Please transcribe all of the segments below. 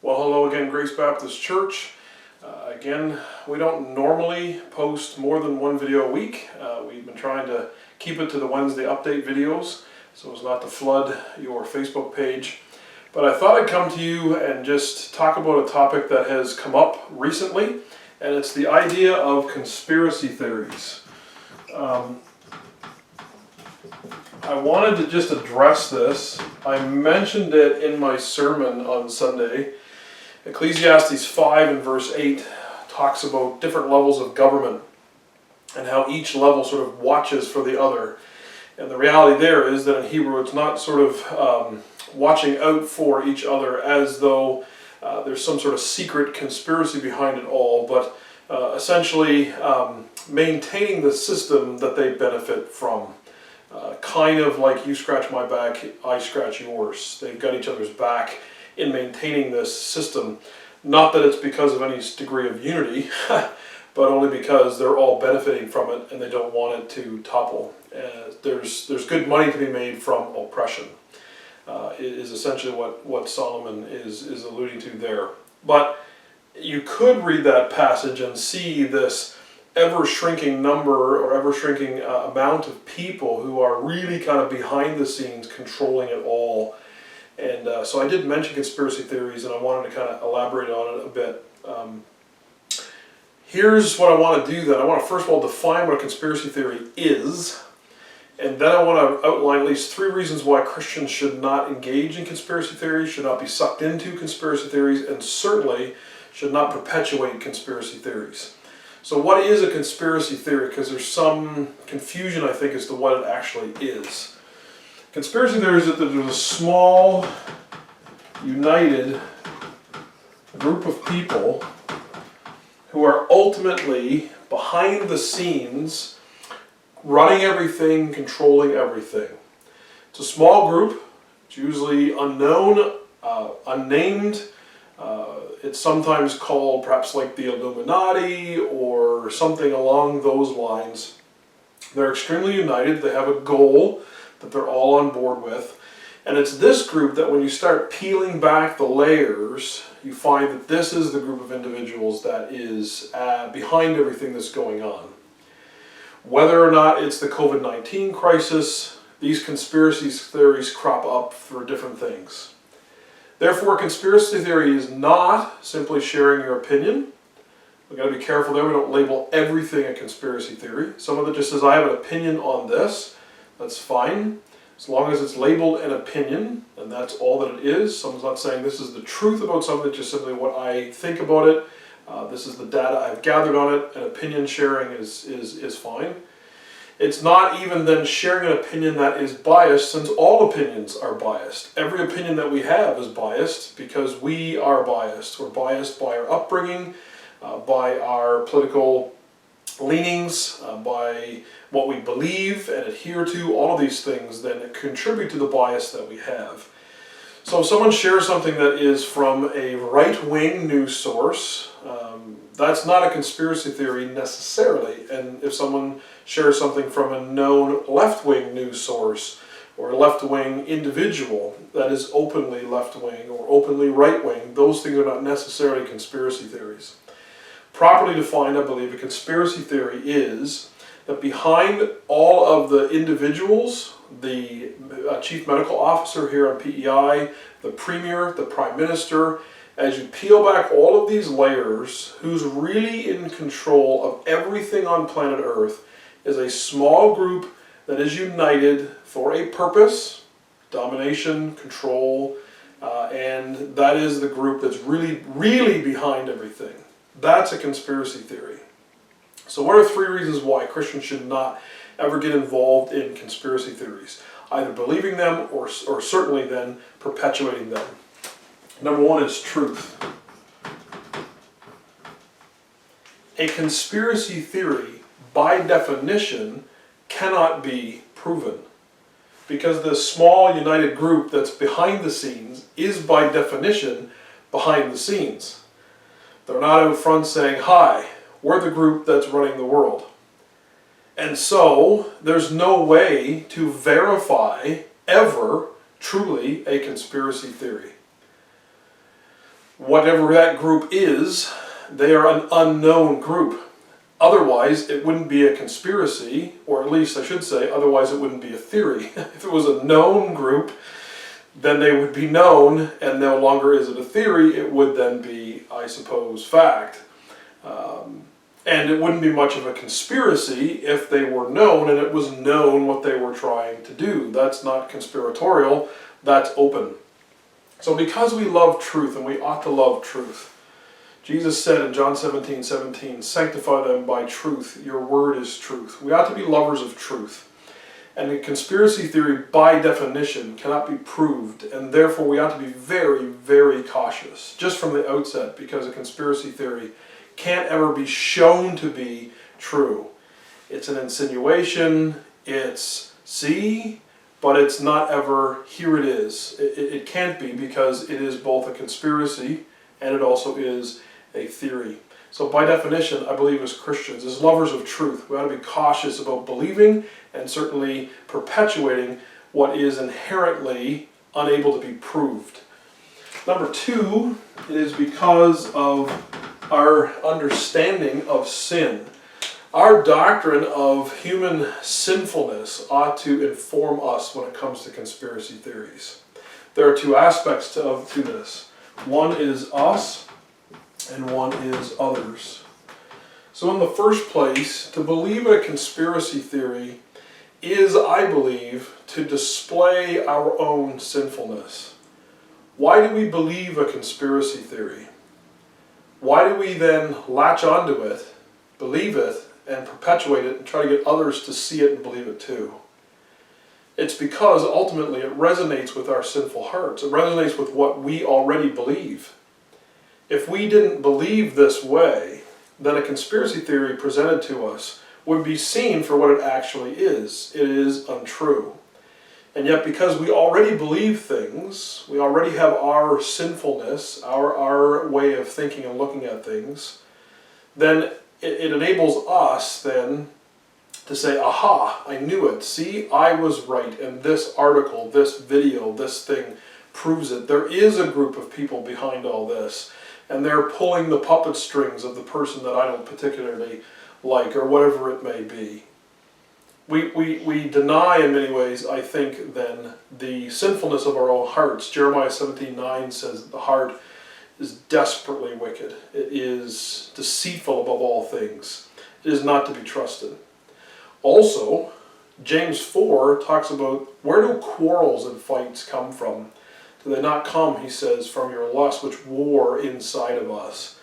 Well, hello again, Grace Baptist Church. Again, we don't normally post more than one video a week. We've been trying to keep it to the Wednesday update videos so as not to flood your Facebook page. But I thought I'd come to you and just talk about a topic that has come up recently, and it's the idea of conspiracy theories. I wanted to just address this. I mentioned it in my sermon on Sunday. Ecclesiastes 5 and verse 8 talks about different levels of government and how each level sort of watches for the other. And the reality there is that in Hebrew it's not sort of watching out for each other as though there's some sort of secret conspiracy behind it all, but essentially maintaining the system that they benefit from. Kind of like you scratch my back, I scratch yours. They've got each other's back in maintaining this system. Not that it's because of any degree of unity, but only because they're all benefiting from it and they don't want it to topple. There's good money to be made from oppression, is essentially what Solomon is alluding to there. But you could read that passage and see this ever-shrinking number or ever-shrinking amount of people who are really kind of behind the scenes controlling it all. And so I did mention conspiracy theories, and I wanted to kind of elaborate on it a bit. Here's what I want to do then. I want to first of all define what a conspiracy theory is, and then I want to outline at least 3 reasons why Christians should not engage in conspiracy theories, should not be sucked into conspiracy theories, and certainly should not perpetuate conspiracy theories. So what is a conspiracy theory? Because there's some confusion, I think, as to what it actually is. Conspiracy theory is that there's a small, united group of people who are ultimately behind the scenes, running everything, controlling everything. It's a small group. It's usually unknown, unnamed. It's sometimes called perhaps like the Illuminati or something along those lines. They're extremely united. They have a goal that they're all on board with. And it's this group that when you start peeling back the layers, you find that this is the group of individuals that is behind everything that's going on. Whether or not it's the COVID-19 crisis, these conspiracy theories crop up for different things. Therefore, conspiracy theory is not simply sharing your opinion. We've got to be careful there. We don't label everything a conspiracy theory. Someone that just says, I have an opinion on this, that's fine. As long as it's labeled an opinion, and that's all that it is. Someone's not saying this is the truth about something, it's just simply what I think about it. This is the data I've gathered on it, and opinion sharing is fine. It's not even then sharing an opinion that is biased, since all opinions are biased. Every opinion that we have is biased because we are biased. We're biased by our upbringing, by our political leanings, by what we believe and adhere to. All of these things then contribute to the bias that we have. So if someone shares something that is from a right-wing news source, that's not a conspiracy theory necessarily. And if someone shares something from a known left-wing news source or a left-wing individual that is openly left-wing or openly right-wing, those things are not necessarily conspiracy theories. Properly defined, I believe, a conspiracy theory is that behind all of the individuals, the chief medical officer here on PEI, the premier, the prime minister, as you peel back all of these layers, who's really in control of everything on planet Earth is a small group that is united for a purpose, domination, control, and that is the group that's really behind everything. That's a conspiracy theory. So what are 3 reasons why Christians should not ever get involved in conspiracy theories? Either believing them or certainly then perpetuating them. Number 1 is truth. A conspiracy theory, by definition, cannot be proven. Because this small united group that's behind the scenes is by definition behind the scenes. They're not out front saying, hi, we're the group that's running the world. And so there's no way to verify ever truly a conspiracy theory. Whatever that group is, they are an unknown group. Otherwise, it wouldn't be a conspiracy, or at least I should say, otherwise it wouldn't be a theory. If it was a known group, then they would be known, and no longer is it a theory, it would then be, I suppose, fact. And it wouldn't be much of a conspiracy if they were known and it was known what they were trying to do. That's not conspiratorial, that's open. So because we love truth, and we ought to love truth, Jesus said in John 17:17, sanctify them by truth, your word is truth. We ought to be lovers of truth. And a conspiracy theory, by definition, cannot be proved, and therefore we ought to be very, very cautious, just from the outset, because a conspiracy theory can't ever be shown to be true. It's an insinuation, it's see, but it's not ever, here it is. It can't be, because it is both a conspiracy and it also is a theory. So by definition, I believe as Christians, as lovers of truth, we ought to be cautious about believing and certainly perpetuating what is inherently unable to be proved. Number two, it is because of our understanding of sin. Our doctrine of human sinfulness ought to inform us when it comes to conspiracy theories. There are two aspects to this. One is us, and one is others. So in the first place, to believe in a conspiracy theory is, I believe, to display our own sinfulness. Why do we believe a conspiracy theory? Why do we then latch onto it, believe it, and perpetuate it and try to get others to see it and believe it too? It's because ultimately it resonates with our sinful hearts. It resonates with what we already believe. If we didn't believe this way, then a conspiracy theory presented to us would be seen for what it actually is. It is untrue. And yet because we already believe things, we already have our sinfulness, our way of thinking and looking at things, then it enables us then to say, aha, I knew it. See, I was right, and this article, this video, this thing proves it. There is a group of people behind all this, and they're pulling the puppet strings of the person that I don't particularly like, or whatever it may be. We deny in many ways, I think, then, the sinfulness of our own hearts. Jeremiah 17:9 says the heart is desperately wicked. It is deceitful above all things. It is not to be trusted. Also, James 4 talks about, where do quarrels and fights come from? Do they not come, he says, from your lust which war inside of us?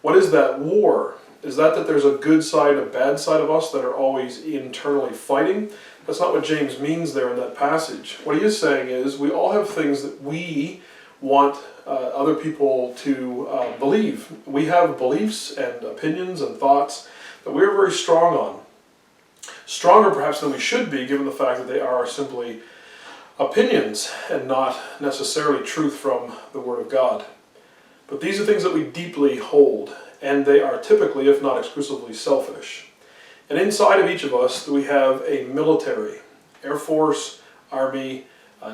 What is that war? Is that there's a good side and a bad side of us that are always internally fighting? That's not what James means there in that passage. What he is saying is we all have things that we want other people to believe. We have beliefs and opinions and thoughts that we're very strong on. Stronger perhaps than we should be, given the fact that they are simply opinions and not necessarily truth from the Word of God. But these are things that we deeply hold, and they are typically, if not exclusively, selfish. And inside of each of us, we have a military, Air Force, Army,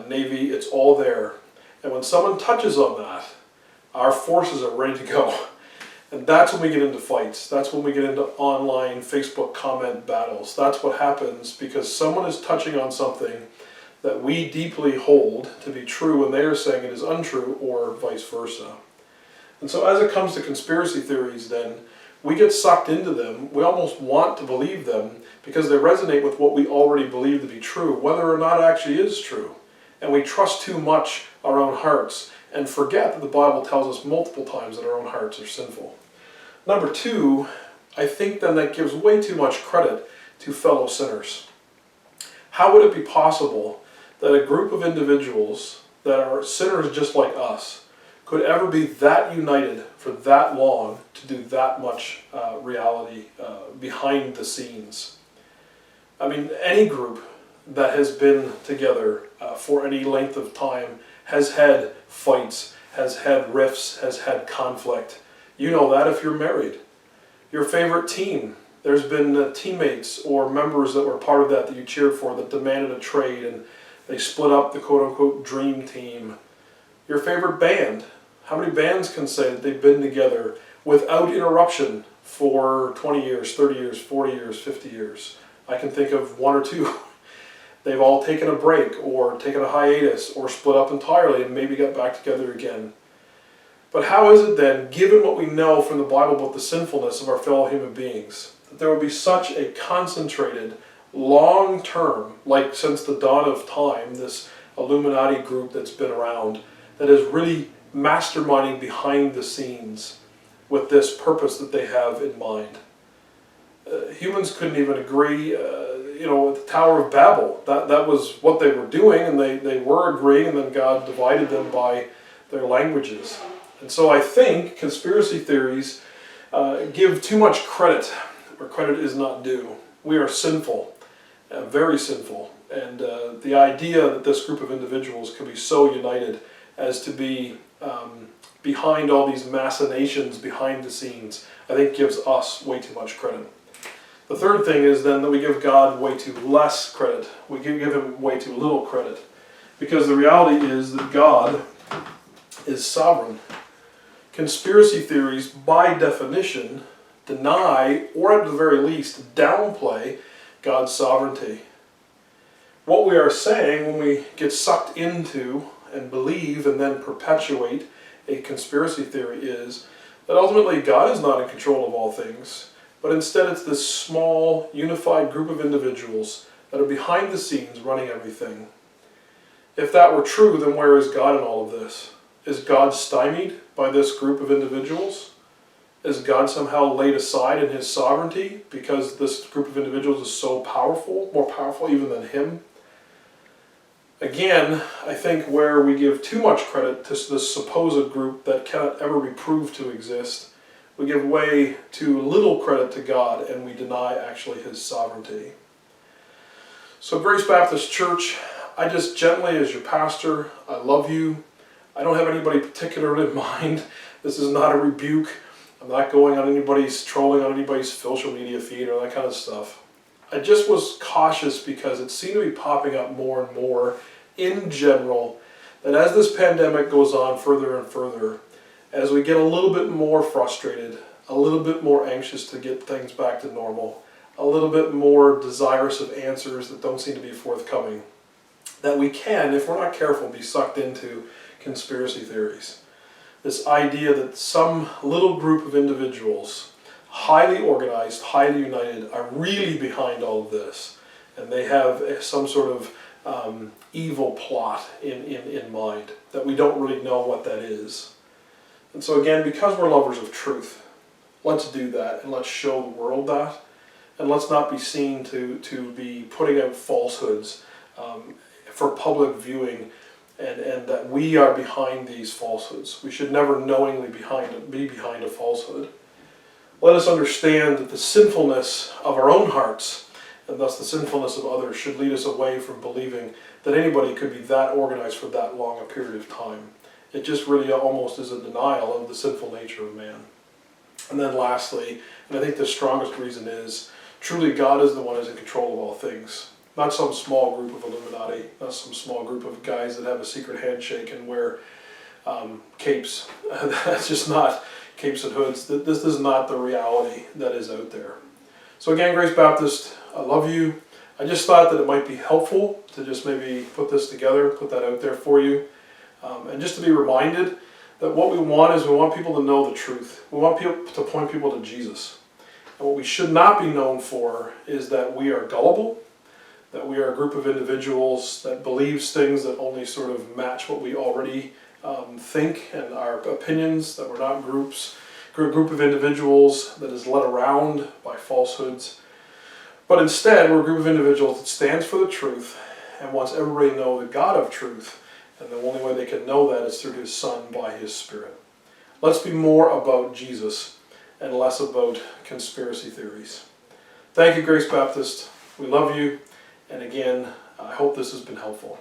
Navy, it's all there. And when someone touches on that, our forces are ready to go. And that's when we get into fights. That's when we get into online Facebook comment battles. That's what happens because someone is touching on something that we deeply hold to be true and they are saying it is untrue, or vice versa. And so as it comes to conspiracy theories then, we get sucked into them. We almost want to believe them because they resonate with what we already believe to be true, whether or not it actually is true. And we trust too much our own hearts and forget that the Bible tells us multiple times that our own hearts are sinful. Number two, I think then that gives way too much credit to fellow sinners. How would it be possible that a group of individuals that are sinners just like us could ever be that united for that long to do that much reality behind the scenes? I mean, any group that has been together for any length of time has had fights, has had rifts, has had conflict. You know that if you're married. Your favorite team, there's been teammates or members that were part of that you cheered for that demanded a trade and they split up the quote-unquote dream team. Your favorite band, How many bands can say that they've been together without interruption for 20 years, 30 years, 40 years, 50 years? I can think of one or two. They've all taken a break or taken a hiatus or split up entirely and maybe got back together again. But how is it then, given what we know from the Bible about the sinfulness of our fellow human beings, that there would be such a concentrated, long-term, like since the dawn of time, this Illuminati group that's been around, that is really masterminding behind the scenes with this purpose that they have in mind? Humans couldn't even agree, at the Tower of Babel. That was what they were doing, and they were agreeing, and then God divided them by their languages. And so I think conspiracy theories give too much credit where credit is not due. We are sinful, very sinful, and the idea that this group of individuals could be so united as to be behind all these machinations behind the scenes, I think gives us way too much credit. The third thing is then that we give God way too less credit. We give him way too little credit. Because the reality is that God is sovereign. Conspiracy theories, by definition, deny, or at the very least, downplay God's sovereignty. What we are saying when we get sucked into and believe and then perpetuate a conspiracy theory is that ultimately God is not in control of all things, but instead it's this small, unified group of individuals that are behind the scenes running everything. If that were true, then where is God in all of this? Is God stymied by this group of individuals? Is God somehow laid aside in his sovereignty because this group of individuals is so powerful, more powerful even than him? Again, I think where we give too much credit to this supposed group that cannot ever be proved to exist, we give way too little credit to God and we deny actually his sovereignty. So Grace Baptist Church, I just gently, as your pastor, I love you. I don't have anybody particular in mind. This is not a rebuke. I'm not going on trolling on anybody's social media feed or that kind of stuff. I just was cautious because it seemed to be popping up more and more in general, that as this pandemic goes on further and further, as we get a little bit more frustrated, a little bit more anxious to get things back to normal, a little bit more desirous of answers that don't seem to be forthcoming, that we can, if we're not careful, be sucked into conspiracy theories. This idea that some little group of individuals, highly organized, highly united, are really behind all of this, and they have some sort of evil plot in mind, that we don't really know what that is. And so again, because we're lovers of truth, let's do that, and let's show the world that, and let's not be seen to be putting out falsehoods for public viewing, and that we are behind these falsehoods. We should never knowingly be behind a falsehood. Let us understand that the sinfulness of our own hearts, and thus the sinfulness of others, should lead us away from believing that anybody could be that organized for that long a period of time. It just really almost is a denial of the sinful nature of man. And then lastly, and I think the strongest reason is, truly God is the one who is in control of all things. Not some small group of Illuminati, not some small group of guys that have a secret handshake and wear capes. That's just not capes and hoods. This is not the reality that is out there. So again, Grace Baptist, I love you. I just thought that it might be helpful to just maybe put this together, put that out there for you. And just to be reminded that what we want is we want people to know the truth. We want people to point people to Jesus. And what we should not be known for is that we are gullible, that we are a group of individuals that believes things that only sort of match what we already think and our opinions, that we're not a group of individuals that is led around by falsehoods. But instead, we're a group of individuals that stands for the truth and wants everybody to know the God of truth. And the only way they can know that is through his Son by his Spirit. Let's be more about Jesus and less about conspiracy theories. Thank you, Grace Baptist. We love you. And again, I hope this has been helpful.